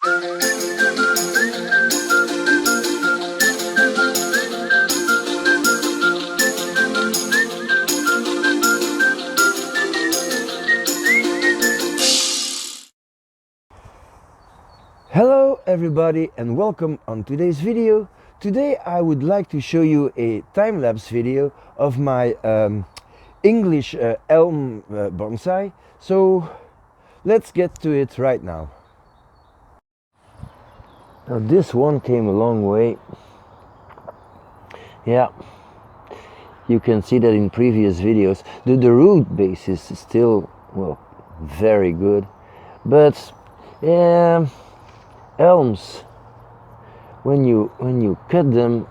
Hello everybody and welcome on today's video. Today I would like to show you a time-lapse video of my English elm bonsai. So let's get to it right now. Now this one came a long way. Yeah, you can see that in previous videos. The root base is still, well, very good. But yeah, elms, when you cut them,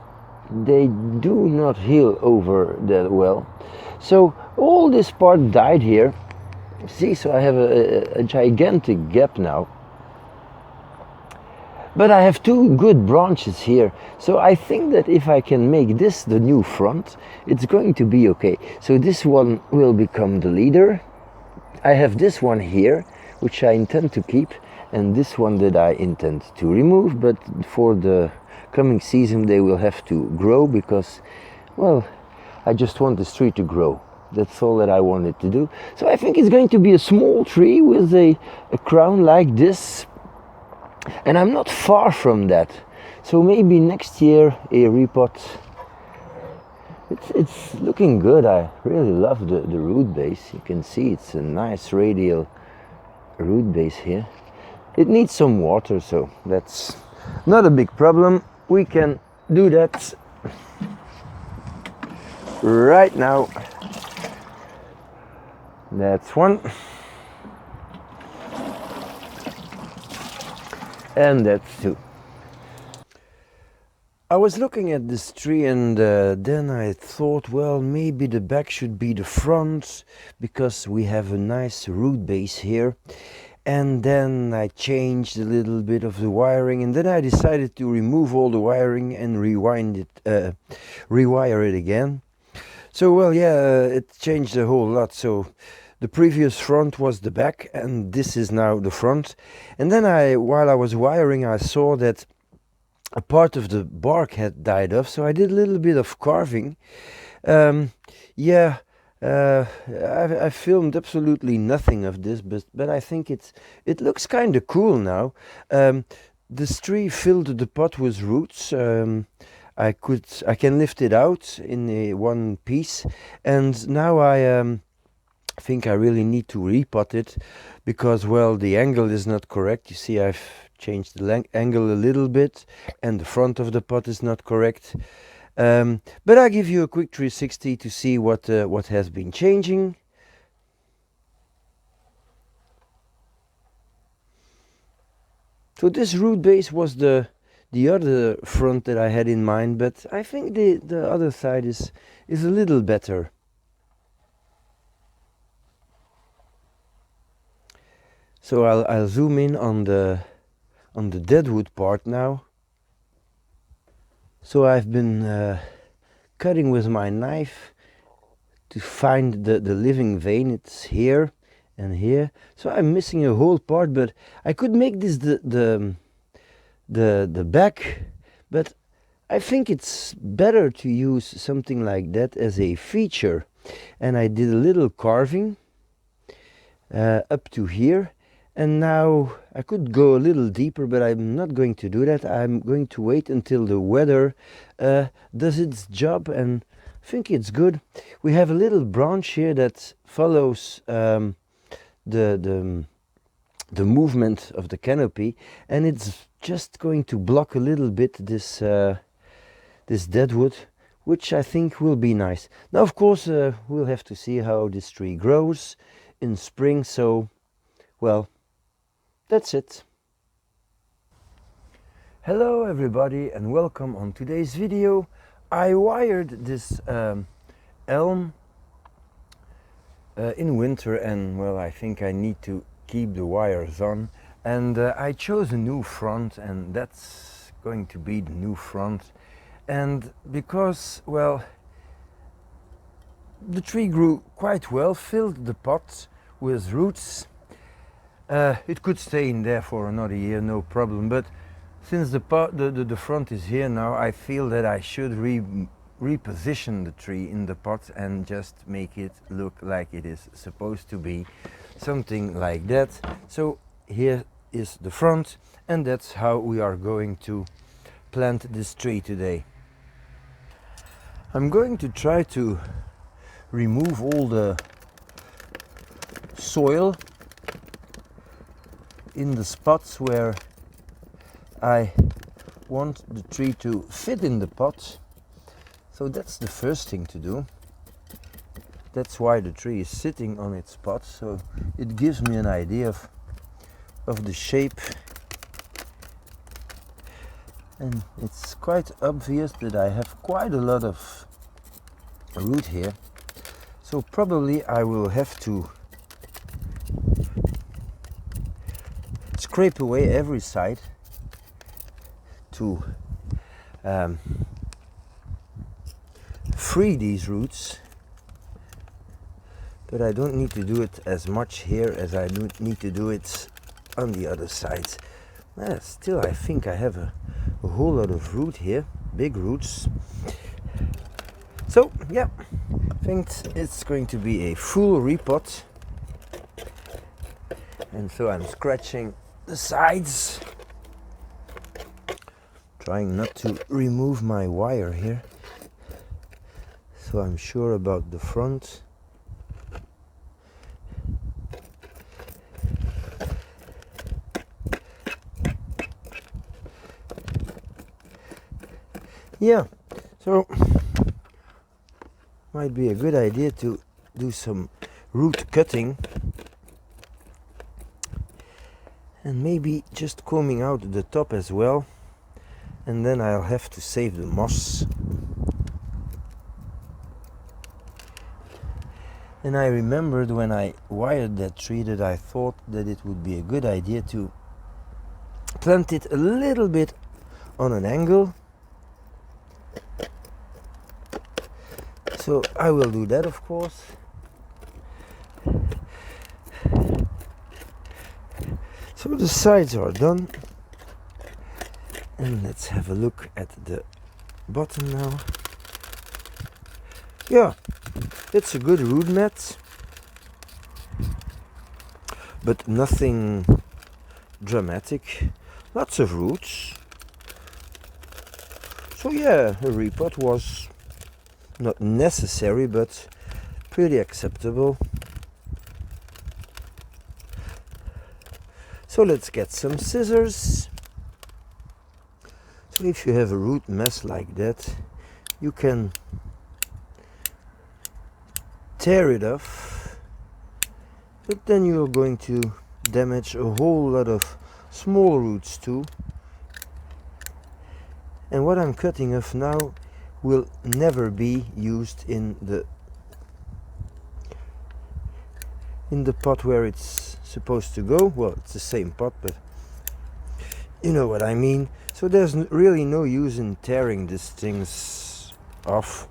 they do not heal over that well. So all this part died here. See, so I have a gigantic gap now. But I have two good branches here. So I think that if I can make this the new front, it's going to be okay. So this one will become the leader. I have this one here, which I intend to keep, and this one that I intend to remove, but for the coming season they will have to grow because, well, I just want this tree to grow. That's all that I wanted to do. So I think it's going to be a small tree with a crown like this, and I'm not far from that. So maybe next year a repot. It's looking good. I really love the root base. You can see it's a nice radial root base here. It needs some water, so that's not a big problem. We can do that right now. That's one. And that's two. I was looking at this tree and then I thought, well, maybe the back should be the front because we have a nice root base here. And then I changed a little bit of the wiring, and then I decided to remove all the wiring and rewire it again. So, well, yeah, it changed a whole lot. So the previous front was the back, and this is now the front. And then while I was wiring, I saw that a part of the bark had died off, so I did a little bit of carving. I filmed absolutely nothing of this, but I think it looks kind of cool now. This tree filled the pot with roots. I can lift it out in one piece, and now I think I really need to repot it because, well, the angle is not correct. You see, I've changed the angle a little bit, and the front of the pot is not correct. But I'll give you a quick 360 to see what has been changing. So this root base was the other front that I had in mind, but I think the other side is a little better. So I'll zoom in on the deadwood part now. So I've been cutting with my knife to find the living vein. It's here and here. So I'm missing a whole part, but I could make this the back, but I think it's better to use something like that as a feature. And I did a little carving up to here. And now I could go a little deeper, but I'm not going to do that. I'm going to wait until the weather does its job, and I think it's good. We have a little branch here that follows the movement of the canopy, and it's just going to block a little bit this deadwood, which I think will be nice. Now, of course, we'll have to see how this tree grows in spring. So, well, that's it. Hello everybody and welcome on today's video. I wired this elm in winter, and well, I think I need to keep the wires on, and I chose a new front, and that's going to be the new front. And because, well, the tree grew quite well, filled the pot with roots, It could stay in there for another year, no problem, but since the front is here now, I feel that I should reposition the tree in the pot and just make it look like it is supposed to be, something like that. So here is the front, and that's how we are going to plant this tree today. I'm going to try to remove all the soil in the spots where I want the tree to fit in the pot. So that's the first thing to do. That's why the tree is sitting on its pot, so it gives me an idea of the shape. And it's quite obvious that I have quite a lot of root here, so probably I will have to scrape away every side to free these roots, but I don't need to do it as much here as I need to do it on the other side. Still, I think I have a whole lot of root here, big roots. So yeah, I think it's going to be a full repot, and so I'm scratching the sides, trying not to remove my wire here, so I'm sure about the front. Yeah, so might be a good idea to do some root cutting and maybe just combing out the top as well, and then I'll have to save the moss. And I remembered when I wired that tree that I thought that it would be a good idea to plant it a little bit on an angle. So I will do that, of course. So the sides are done, and let's have a look at the bottom now. Yeah, it's a good root mat, but nothing dramatic. Lots of roots. So yeah, a repot was not necessary, but pretty acceptable. So let's get some scissors. So if you have a root mess like that, you can tear it off, but then you're going to damage a whole lot of small roots too. And what I'm cutting off now will never be used in the pot where it's supposed to go. Well, it's the same pot, but you know what I mean. So there's really no use in tearing these things off.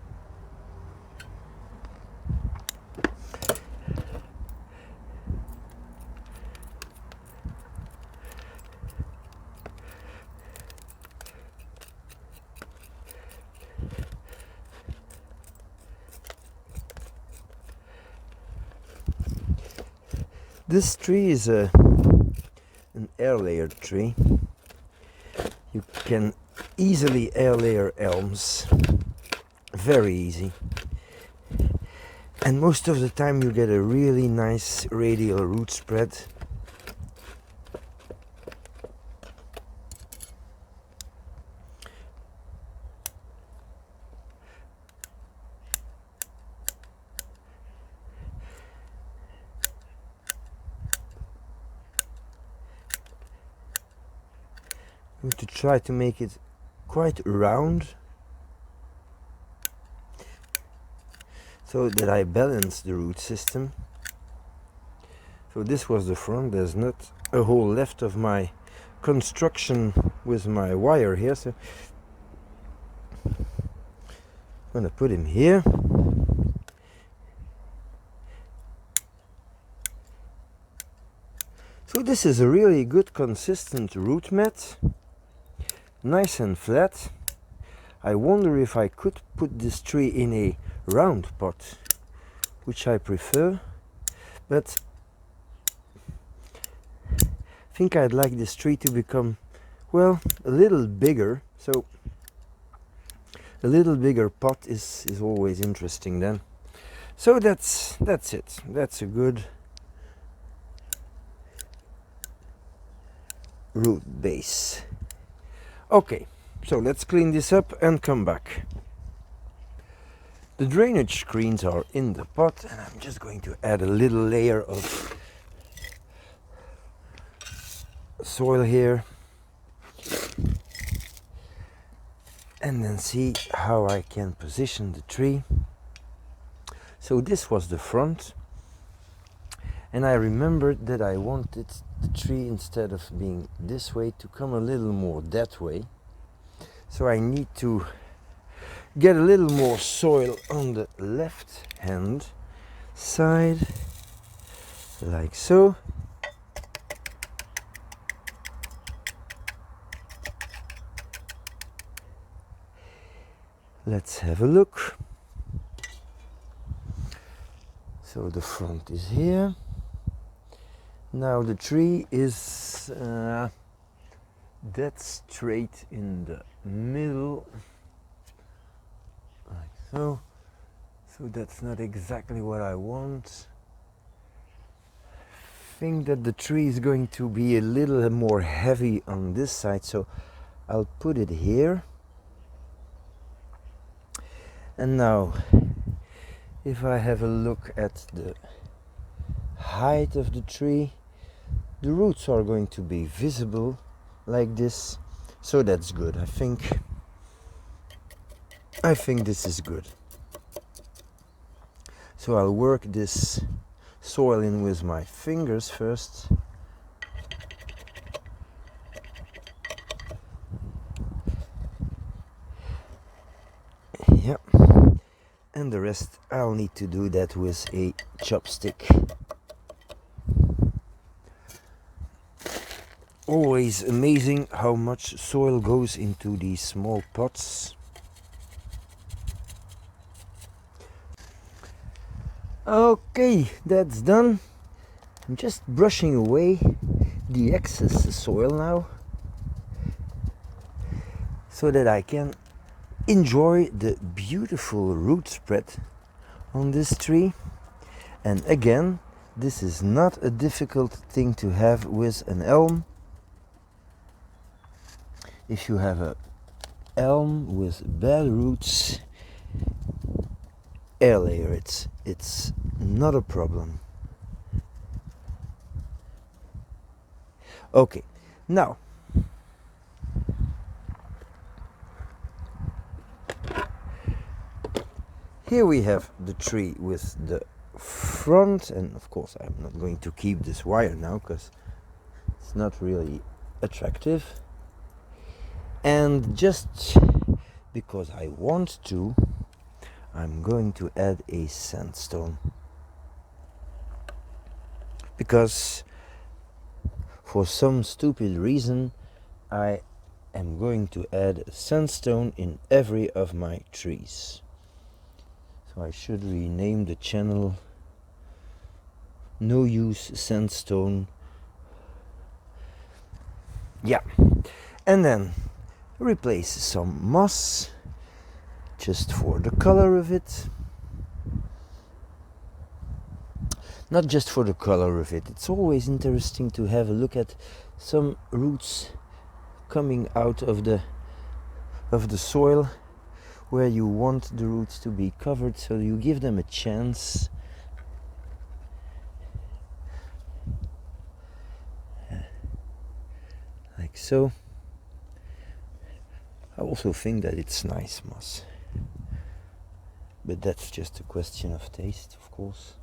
This tree is an air layer tree. You can easily air layer elms, very easy. And most of the time you get a really nice radial root spread. I'm going to try to make it quite round so that I balance the root system. So this was the front. There's not a hole left of my construction with my wire here, so I'm going to put him here. So this is a really good consistent root mat, nice and flat. I wonder if I could put this tree in a round pot, which I prefer, but I think I'd like this tree to become, well, a little bigger, so a little bigger pot is always interesting then. So that's it. That's a good root base. Okay, so let's clean this up and come back. The drainage screens are in the pot, and I'm just going to add a little layer of soil here and then see how I can position the tree. So this was the front, and I remembered that I wanted the tree, instead of being this way, to come a little more that way. So I need to get a little more soil on the left hand side, like so. Let's have a look. So the front is here. Now the tree is dead straight in the middle, like so. So that's not exactly what I want. I think that the tree is going to be a little more heavy on this side, so I'll put it here. And now, if I have a look at the height of the tree, the roots are going to be visible like this, so that's good. I think this is good. So I'll work this soil in with my fingers first. Yep. And the rest I'll need to do that with a chopstick. Always amazing how much soil goes into these small pots. Okay, that's done. I'm just brushing away the excess soil now, so that I can enjoy the beautiful root spread on this tree. And again, this is not a difficult thing to have with an elm. If you have an elm with bad roots, air layer it. It's not a problem. Okay, now here we have the tree with the front, and of course I'm not going to keep this wire now because it's not really attractive. And just because I want to, I'm going to add a sandstone. Because for some stupid reason, I am going to add sandstone in every of my trees. So I should rename the channel No Use Sandstone. Yeah. And then replace some moss, just for the color of it. Not just for the color of it. It's always interesting to have a look at some roots coming out of the soil where you want the roots to be covered, so you give them a chance. Like so. I also think that it's nice moss, but that's just a question of taste, of course.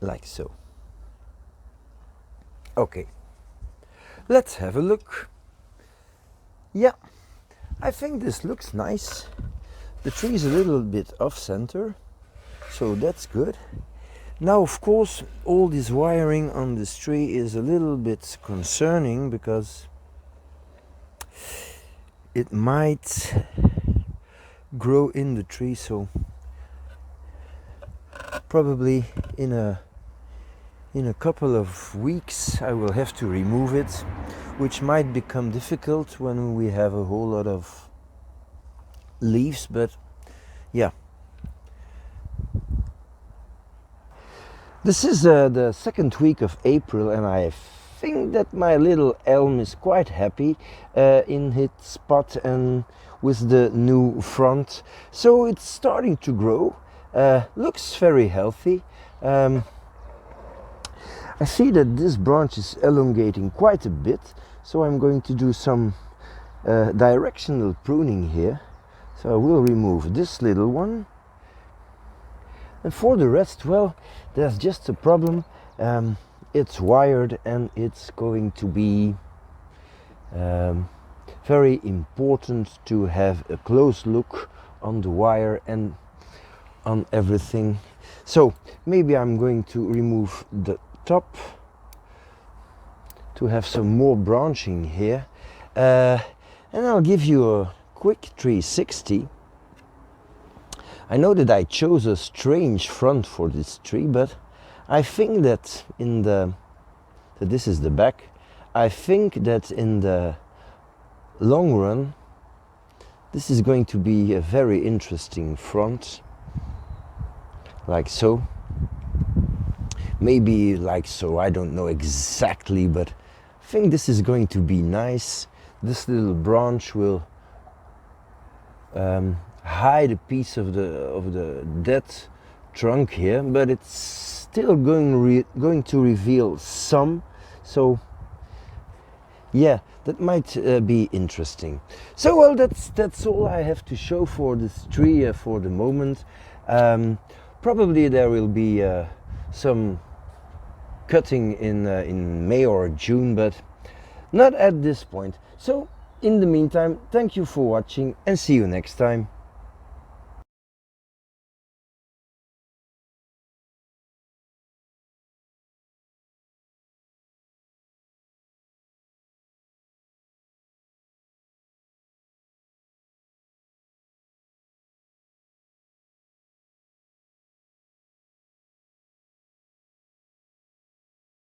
Like so. Okay, let's have a look. Yeah, I think this looks nice. The tree is a little bit off center, so that's good. Now, of course, all this wiring on this tree is a little bit concerning because it might grow in the tree, so probably in a couple of weeks I will have to remove it, which might become difficult when we have a whole lot of leaves, but yeah. This is the second week of April, and I think that my little elm is quite happy in its spot and with the new front. So it's starting to grow, looks very healthy. I see that this branch is elongating quite a bit, so I'm going to do some directional pruning here. So I will remove this little one. And for the rest, well, there's just a problem. It's wired, and it's going to be very important to have a close look on the wire and on everything. So maybe I'm going to remove the top to have some more branching here. And I'll give you a quick 360. I know that I chose a strange front for this tree, but I think that this is the back. I think that in the long run, this is going to be a very interesting front, like so. Maybe like so, I don't know exactly, but I think this is going to be nice. This little branch will hide a piece of the dead trunk here, but it's still going to reveal some. So yeah, that might be interesting. So well, that's all I have to show for this tree for the moment. Probably there will be some cutting in May or June, but not at this point. So in the meantime, thank you for watching and see you next time.